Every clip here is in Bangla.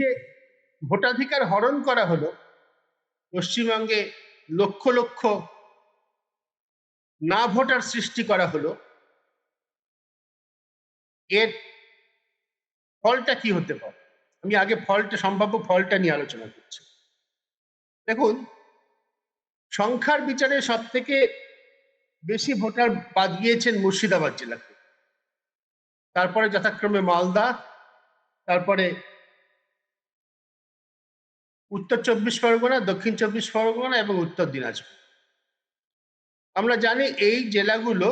যে ভোটাধিকার হরণ করা হলো, পশ্চিমবঙ্গে লক্ষ লক্ষ না ভোটার সৃষ্টি করা হলো, এর ফলটা কি হতে পারে? আমি আগে সম্ভাব্য ফলটা নিয়ে আলোচনা করছি। দেখুন, সংখ্যার বিচারে সব থেকে বেশি ভোটার বাদ গিয়েছেন মুর্শিদাবাদ জেলাতে, তারপরে যথাক্রমে মালদা, তারপরে উত্তর 24 পরগনা, দক্ষিণ 24 পরগনা এবং উত্তর দিনাজপুর। আমরা জানি এই জেলাগুলো,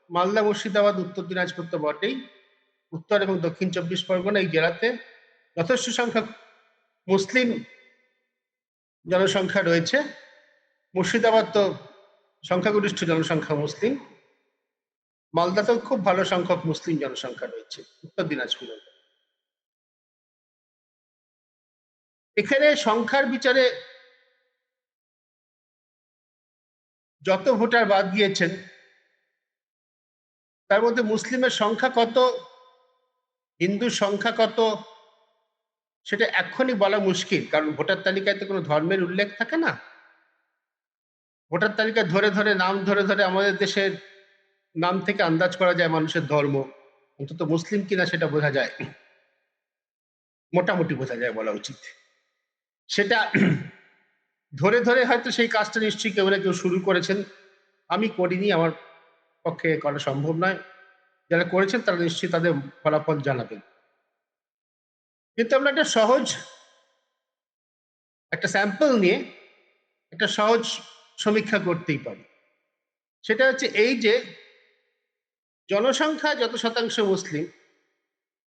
মালদা, মুর্শিদাবাদ, উত্তর দিনাজপুর তো বটেই, উত্তর এবং দক্ষিণ 24 পরগনা, এই জেলাতে যথেষ্ট সংখ্যক মুসলিম জনসংখ্যা রয়েছে। মুর্শিদাবাদ তো সংখ্যাগরিষ্ঠ জনসংখ্যা মুসলিম, মালদাতেও খুব ভালো সংখ্যক মুসলিম জনসংখ্যা রয়েছে, উত্তর দিনাজপুরে। এখানে সংখ্যার বিচারে যত ভোটার বাদ গিয়েছেন তার মধ্যে মুসলিমের সংখ্যা কত, হিন্দুর সংখ্যা কত, সেটা এখনই বলা মুশকিল, কারণ ভোটার তালিকায় তো কোনো ধর্মের উল্লেখ থাকে না। ভোটার তালিকায় ধরে ধরে নাম ধরে ধরে আমাদের দেশের নাম থেকে আন্দাজ করা যায় মানুষের ধর্ম, অন্তত মুসলিম কিনা সেটা বোঝা যায়, মোটামুটি বোঝা যায় বলা উচিত। সেটা ধরে ধরে হয়তো সেই কাজটা নিশ্চয়ই কেউ না কেউ শুরু করেছেন, আমি করিনি, আমার পক্ষে করা সম্ভব নয়। যারা করেছেন তারা নিশ্চয়ই তাদের ফলাফল জানাবেন। কিন্তু আমরা একটা স্যাম্পল নিয়ে একটা সহজ সমীক্ষা করতেই পারি। সেটা হচ্ছে এই যে জনসংখ্যা যত শতাংশ মুসলিম,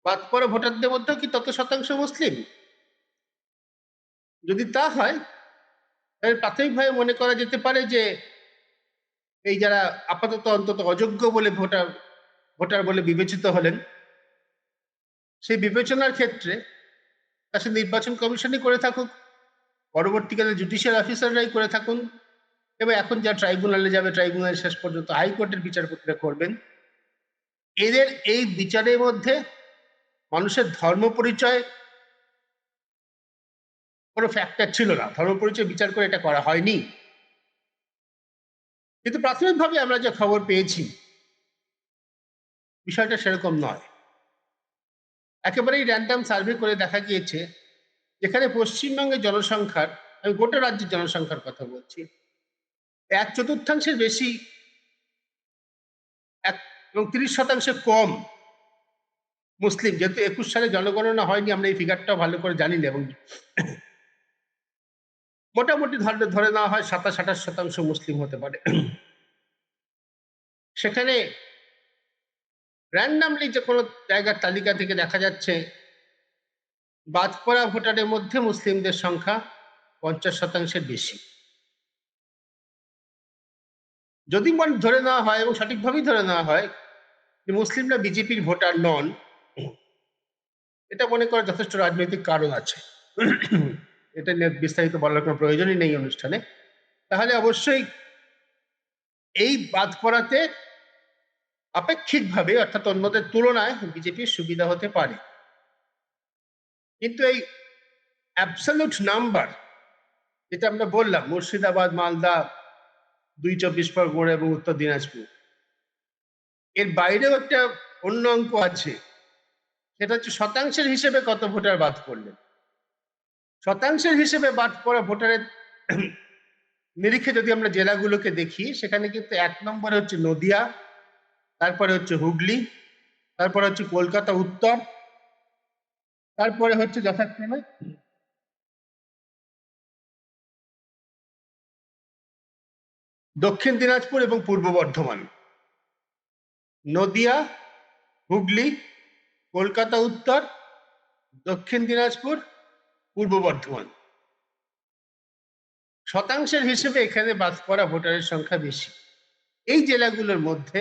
বাদ পড়া ভোটারদের মধ্যেও কি তত শতাংশ মুসলিম? যদি তা হয়, তাহলে প্রাথমিকভাবে মনে করা যেতে পারে যে এই যারা আপাতত অন্তত অযোগ্য বলে ভোটার বলে বিবেচিত হলেন, সেই বিবেচনার ক্ষেত্রে তা সে নির্বাচন কমিশনই করে থাকুক, পরবর্তীকালে জুডিশিয়াল অফিসাররাই করে থাকুন, এবং এখন যা ট্রাইব্যুনালে যাবে, ট্রাইব্যুনাল শেষ পর্যন্ত হাইকোর্টের বিচারপতিরা করবেন, এদের এই বিচারের মধ্যে মানুষের ধর্ম পরিচয় কোনো ফ্যাক্টর ছিল না। ধর্ম পরিচয় বিচার করে এটা করা হয়নি। কিন্তু প্রাথমিকভাবে আমরা যে খবর পেয়েছি, বিষয়টা সেরকম নয়। একেবারেই র্যান্ডাম সার্ভে করে দেখা গিয়েছে, যেখানে পশ্চিমবঙ্গের জনসংখ্যার, আমি গোটা রাজ্যের জনসংখ্যার কথা বলছি, 1/4 বেশি এবং 30% কম মুসলিম। যেহেতু 21 সালে জনগণনা হয়নি, আমরা এই ফিগারটাও ভালো করে জানি না, এবং মোটামুটি ধরে নেওয়া হয় 27-28% মুসলিম হতে পারে। সেখানে র্যান্ডামলি যে কোনো জায়গার তালিকা থেকে দেখা যাচ্ছে বাদ পড়া ভোটারের মধ্যে মুসলিমদের সংখ্যা 50% বেশি। যদি ধরে নেওয়া হয়, এবং সঠিকভাবেই ধরে নেওয়া হয়, যে মুসলিমরা বিজেপির ভোটার নন, এটা মনে করার যথেষ্ট রাজনৈতিক কারণ আছে। এটা নিয়ে বিস্তারিত বলার কোনো প্রয়োজনই নেই অনুষ্ঠানে। তাহলে অবশ্যই এই বাদ পড়াতে আপেক্ষিকভাবে, অর্থাৎ অন্যদের তুলনায়, বিজেপির সুবিধা হতে পারে। কিন্তু এই অ্যাবসলিউট নাম্বার যেটা আমরা বললাম, মুর্শিদাবাদ, মালদা, 24 পরগনা এবং উত্তর দিনাজপুর, এর বাইরেও একটা অন্য অঙ্ক আছে। সেটা হচ্ছে শতাংশের হিসেবে কত ভোটার বাদ পড়লেন। শতাংশের হিসেবে বাদ পড়া ভোটারের নিরিখে যদি আমরা জেলাগুলোকে দেখি, সেখানে কিন্তু 1 নম্বরে হচ্ছে নদিয়া, তারপরে হচ্ছে হুগলি, তারপরে হচ্ছে কলকাতা উত্তর, তারপরে হচ্ছে যথাক্রমে দক্ষিণ দিনাজপুর এবং পূর্ব বর্ধমান। নদিয়া, হুগলি, কলকাতা উত্তর, দক্ষিণ দিনাজপুর, পূর্ব বর্ধমান। শতাংশের হিসেবে এখানে বাদ পড়া ভোটারের সংখ্যা বেশি। এই জেলাগুলোর মধ্যে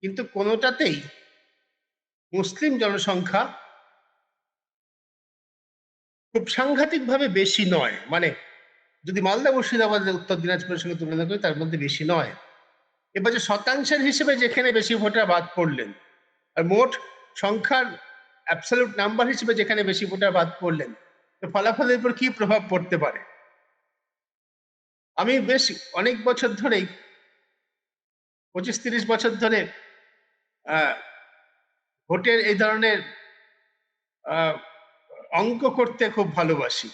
কিন্তু কোনোটাতেই মুসলিম জনসংখ্যা খুব সাংঘাতিকভাবে বেশি নয়। মানে যদি মালদা, মুর্শিদাবাদ, উত্তর দিনাজপুরের সঙ্গে তুলনা করি, তার মধ্যে বেশি নয়। এবার যে শতাংশের হিসেবে যেখানে বেশি ভোটার বাদ পড়লেন, আর মোট সংখ্যার অ্যাবসলিউট নাম্বার হিসেবে যেখানে বেশি ভোটার বাদ পড়লেন, তো ফলাফলের উপর কি প্রভাব পড়তে পারে? আমি বেশ অনেক বছর ধরেই, 25-30 বছর ধরে ভোটের এই ধরনের অঙ্ক করতে খুব ভালোবাসি।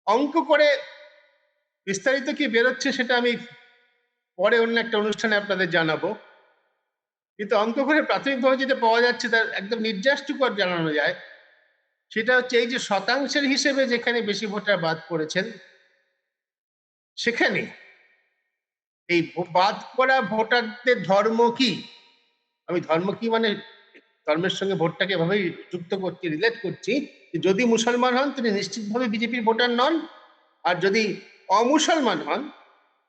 অঙ্ক করে বিস্তারিত কি বেরোচ্ছে সেটা আমি পরে অন্য একটা অনুষ্ঠানে আপনাদের জানাবো। কিন্তু অঙ্ক করে প্রাথমিকভাবে যেটা পাওয়া যাচ্ছে তার একদম নির্যাসটুকু জানানো যায়, সেটা হচ্ছে এই যে শতাংশের হিসেবে যেখানে বেশি ভোটার বাদ পড়েছেন, সেখানে এই বাদ পড়া ভোটারদের ধর্ম কি, আমি ধর্ম কি মানে ধর্মের সঙ্গে ভোটটাকে এভাবেই যুক্ত করছি, রিলেট করছি, যদি মুসলমান হন তিনি নিশ্চিতভাবে বিজেপির ভোটার নন, আর যদি অমুসলমান হন,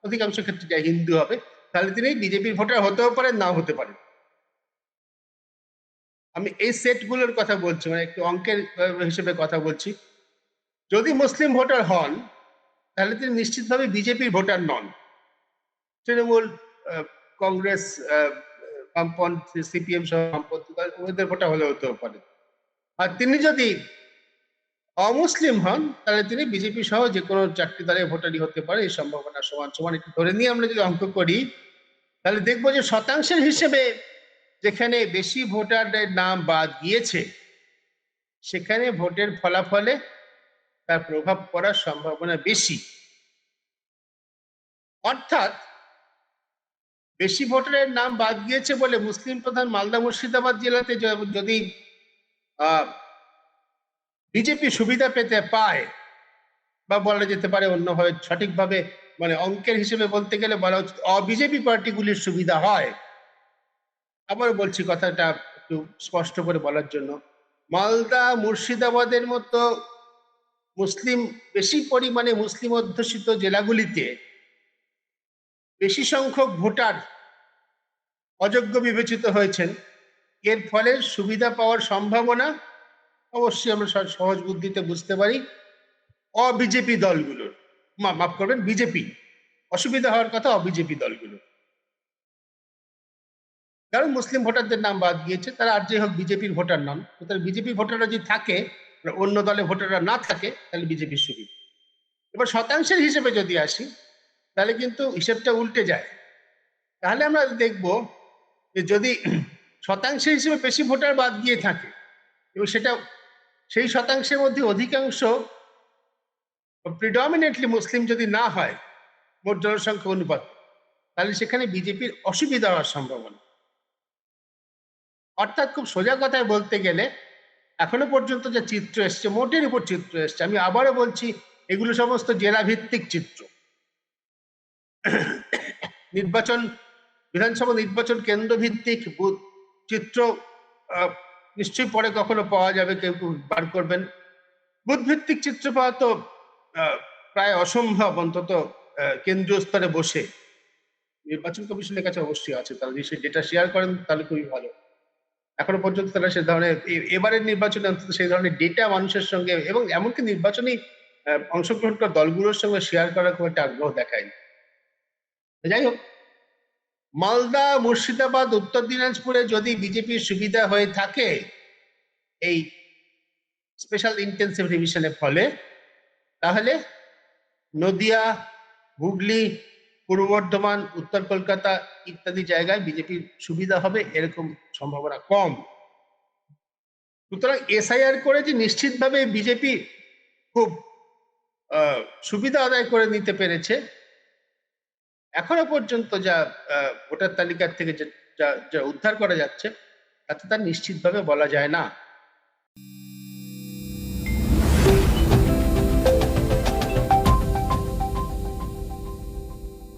অধিকাংশ ক্ষেত্রে যা হিন্দু হবে, তাহলে তিনি বিজেপির ভোটার হতেও পারেন, নাও হতে পারেন। আমি এই সেটগুলোর কথা বলছি, মানে একটু অঙ্কের হিসেবে কথা বলছি। যদি মুসলিম ভোটার হন তাহলে তিনি নিশ্চিতভাবে বিজেপির ভোটার নন, তৃণমূল, কংগ্রেস, বামপন্থী, সিপিএম সহ বামপন্থী ওদের ভোটার হলে হতেও পারে। আর তিনি যদি অমুসলিম হন তাহলে তিনি বিজেপি সহ যে কোনো চারটি দলের ভোটারই হতে পারে, এই সম্ভাবনা সমান সমান। একটু ধরে নিয়ে আমরা যদি অঙ্ক করি তাহলে দেখবো যে শতাংশের হিসেবে যেখানে বেশি ভোটারদের নাম বাদ গিয়েছে, সেখানে ভোটের ফলাফলে তার প্রভাব পড়ার সম্ভাবনা বেশি। অর্থাৎ বেশি ভোটারের নাম বাদ গিয়েছে বলে মুসলিম প্রধান মালদা মুর্শিদাবাদ জেলাতে যদি বিজেপি সুবিধা পেতে পায়, বা বলা যেতে পারে অন্যভাবে সঠিকভাবে, মানে অঙ্কের হিসেবে বলতে গেলে বলা উচিত অবিজেপি পার্টিগুলির সুবিধা হয়। আবারও বলছি কথাটা একটু স্পষ্ট করে বলার জন্য, মালদা মুর্শিদাবাদের মতো মুসলিম, বেশি পরিমাণে মুসলিম অধ্যুষিত জেলাগুলিতে বেশি সংখ্যক ভোটার অযোগ্য বিবেচিত হয়েছেন, এর ফলে সুবিধা পাওয়ার সম্ভাবনা অবশ্যই আমরা সহজ বুদ্ধিতে বুঝতে পারি অবিজেপি দলগুলোর, মাফ করবেন বিজেপি, অসুবিধা হওয়ার কথা অবিজেপি দলগুলো, কারণ মুসলিম ভোটারদের নাম বাদ গিয়েছে, তারা আর যে হোক বিজেপির ভোটার নন। তাহলে বিজেপি ভোটাররা যদি থাকে, অন্য দলে ভোটাররা না থাকে, তাহলে বিজেপির সুবিধা। এবার শতাংশের হিসেবে যদি আসি তাহলে কিন্তু হিসেবটা উল্টে যায়। তাহলে আমরা দেখব যে যদি শতাংশের হিসেবে বেশি ভোটার বাদ গিয়ে থাকে এবং সেটা সেই শতাংশের মধ্যে অধিকাংশ প্রিডমিনেন্টলি মুসলিম যদি না হয় মোট জনসংখ্যা অনুপাত, তাহলে সেখানে বিজেপির অসুবিধা হওয়ার সম্ভাবনা। অর্থাৎ খুব সোজা কথায় বলতে গেলে এখনো পর্যন্ত যে চিত্র এসছে, মোটের উপর চিত্র এসছে, আমি আবারও বলছি এগুলো সমস্ত জেলা ভিত্তিক চিত্র। নির্বাচন, বিধানসভা নির্বাচন কেন্দ্র ভিত্তিক চিত্র নিশ্চয়ই পরে কখনো পাওয়া যাবে, কেউ বার করবেন। বুথ ভিত্তিক চিত্র পাওয়া তো প্রায় অসম্ভব, অন্তত কেন্দ্রীয় স্তরে বসে। নির্বাচন কমিশনের কাছে অবশ্যই আছে, তারা যদি সেই ডেটা শেয়ার করেন তাহলে খুবই ভালো। এখনো পর্যন্ত তারা সে ধরনের, এবারের নির্বাচনে অন্তত সেই ধরনের ডেটা মানুষের সঙ্গে এবং এমনকি নির্বাচনী অংশগ্রহণ করা দলগুলোর সঙ্গে শেয়ার করার খুব একটা আগ্রহ দেখায়নি। যাই হোক, মালদা, মুর্শিদাবাদ, উত্তর দিনাজপুরে যদি বিজেপির সুবিধা হয়ে থাকে এই স্পেশাল ইন্টেন্সিভ রিভিশনের ফলে, তাহলে নদিয়া, হুগলি, পূর্ব বর্ধমান, উত্তর কলকাতা ইত্যাদি জায়গায় বিজেপির সুবিধা হবে এরকম সম্ভাবনা কম। সুতরাং এসআইআর করে যে নিশ্চিতভাবে বিজেপি খুব সুবিধা আদায় করে নিতে পেরেছে, এখনো পর্যন্ত যা ভোটার তালিকার থেকে যা উদ্ধার করা যাচ্ছে তাতে তার নিশ্চিতভাবে বলা যায় না।